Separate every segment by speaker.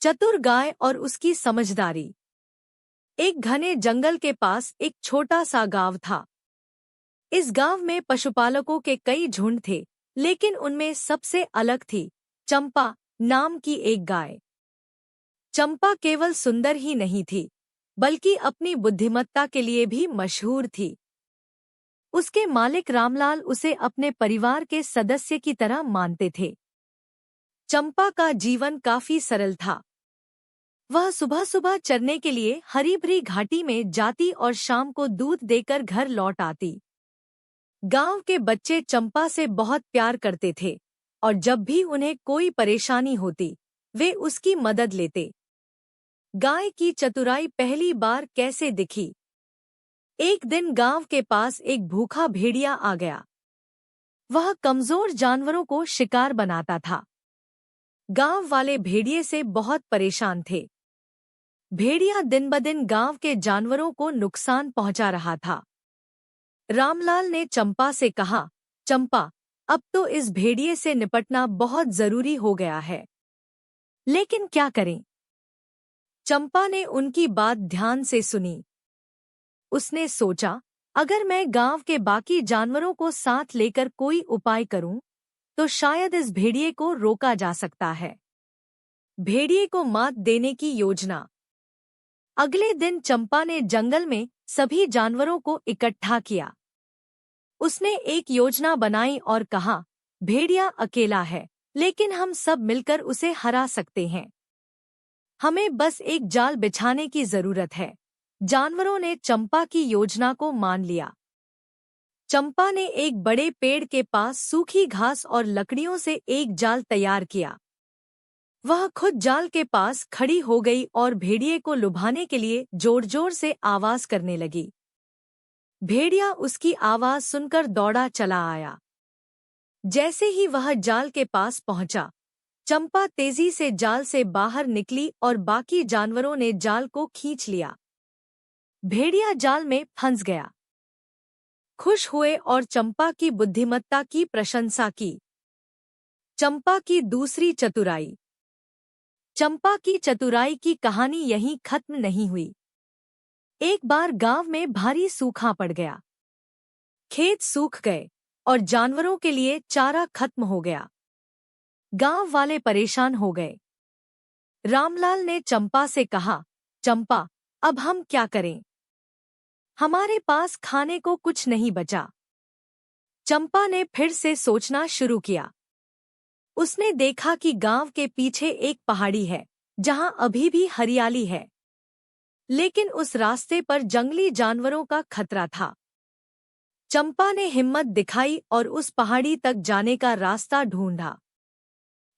Speaker 1: चतुर गाय और उसकी समझदारी। एक घने जंगल के पास एक छोटा सा गांव था। इस गांव में पशुपालकों के कई झुंड थे, लेकिन उनमें सबसे अलग थी चंपा नाम की एक गाय। चंपा केवल सुंदर ही नहीं थी, बल्कि अपनी बुद्धिमत्ता के लिए भी मशहूर थी। उसके मालिक रामलाल उसे अपने परिवार के सदस्य की तरह मानते थे। चंपा का जीवन काफी सरल था। वह सुबह सुबह चरने के लिए हरी भरी घाटी में जाती और शाम को दूध देकर घर लौट आती। गांव के बच्चे चंपा से बहुत प्यार करते थे और जब भी उन्हें कोई परेशानी होती, वे उसकी मदद लेते। गाय की चतुराई पहली बार कैसे दिखी? एक दिन गांव के पास एक भूखा भेड़िया आ गया। वह कमजोर जानवरों को शिकार बनाता था। गांव वाले भेड़िए से बहुत परेशान थे। भेड़िया दिन ब दिन गांव के जानवरों को नुकसान पहुंचा रहा था। रामलाल ने चंपा से कहा, चंपा, अब तो इस भेड़िए से निपटना बहुत जरूरी हो गया है, लेकिन क्या करें? चंपा ने उनकी बात ध्यान से सुनी। उसने सोचा, अगर मैं गांव के बाकी जानवरों को साथ लेकर कोई उपाय करूं, तो शायद इस भेड़िए को रोका जा सकता है। भेड़िए को मात देने की योजना। अगले दिन चंपा ने जंगल में सभी जानवरों को इकट्ठा किया। उसने एक योजना बनाई और कहा, भेड़िया अकेला है, लेकिन हम सब मिलकर उसे हरा सकते हैं। हमें बस एक जाल बिछाने की जरूरत है। जानवरों ने चंपा की योजना को मान लिया। चंपा ने एक बड़े पेड़ के पास सूखी घास और लकड़ियों से एक जाल तैयार किया। वह खुद जाल के पास खड़ी हो गई और भेड़िए को लुभाने के लिए जोर जोर से आवाज करने लगी। भेड़िया उसकी आवाज सुनकर दौड़ा चला आया। जैसे ही वह जाल के पास पहुंचा, चंपा तेजी से जाल से बाहर निकली और बाकी जानवरों ने जाल को खींच लिया। भेड़िया जाल में फंस गया। खुश हुए और चंपा की बुद्धिमत्ता की प्रशंसा की। चंपा की दूसरी चतुराई। चंपा की चतुराई की कहानी यहीं खत्म नहीं हुई। एक बार गांव में भारी सूखा पड़ गया। खेत सूख गए और जानवरों के लिए चारा खत्म हो गया। गांव वाले परेशान हो गए। रामलाल ने चंपा से कहा, चंपा, अब हम क्या करें? हमारे पास खाने को कुछ नहीं बचा। चंपा ने फिर से सोचना शुरू किया। उसने देखा कि गांव के पीछे एक पहाड़ी है, जहां अभी भी हरियाली है, लेकिन उस रास्ते पर जंगली जानवरों का खतरा था। चंपा ने हिम्मत दिखाई और उस पहाड़ी तक जाने का रास्ता ढूंढा।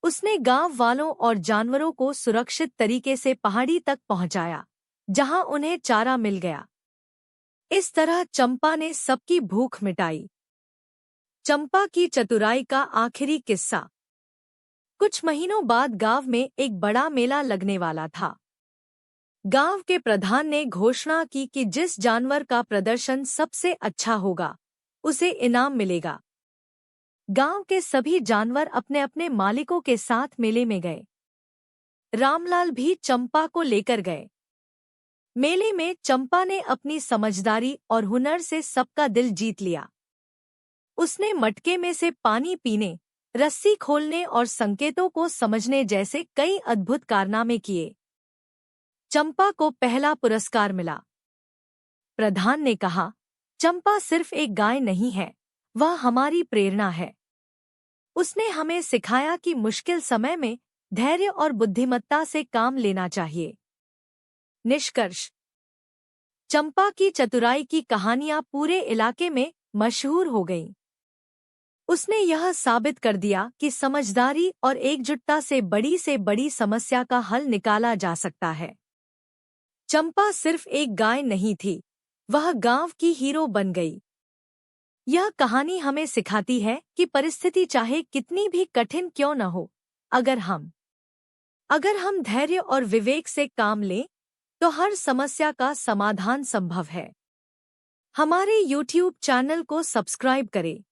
Speaker 1: उसने गांव वालों और जानवरों को सुरक्षित तरीके से पहाड़ी तक पहुंचाया, जहां उन्हें चारा मिल गया। इस तरह चंपा ने सबकी भूख मिटाई। चंपा की चतुराई का आखिरी किस्सा। कुछ महीनों बाद गांव में एक बड़ा मेला लगने वाला था। गांव के प्रधान ने घोषणा की कि जिस जानवर का प्रदर्शन सबसे अच्छा होगा, उसे इनाम मिलेगा। गांव के सभी जानवर अपने अपने मालिकों के साथ मेले में गए। रामलाल भी चंपा को लेकर गए। मेले में चंपा ने अपनी समझदारी और हुनर से सबका दिल जीत लिया। उसने मटके में से पानी पीने, रस्सी खोलने और संकेतों को समझने जैसे कई अद्भुत कारनामे किए। चंपा को पहला पुरस्कार मिला। प्रधान ने कहा, चंपा सिर्फ एक गाय नहीं है, वह हमारी प्रेरणा है। उसने हमें सिखाया कि मुश्किल समय में धैर्य और बुद्धिमत्ता से काम लेना चाहिए। निष्कर्ष। चंपा की चतुराई की कहानियां पूरे इलाके में मशहूर हो गईं। उसने यह साबित कर दिया कि समझदारी और एकजुटता से बड़ी समस्या का हल निकाला जा सकता है। चंपा सिर्फ एक गाय नहीं थी, वह गांव की हीरो बन गई। यह कहानी हमें सिखाती है कि परिस्थिति चाहे कितनी भी कठिन क्यों न हो, अगर हम धैर्य और विवेक से काम लें, तो हर समस्या का समाधान संभव है। हमारे YouTube चैनल को सब्सक्राइब करें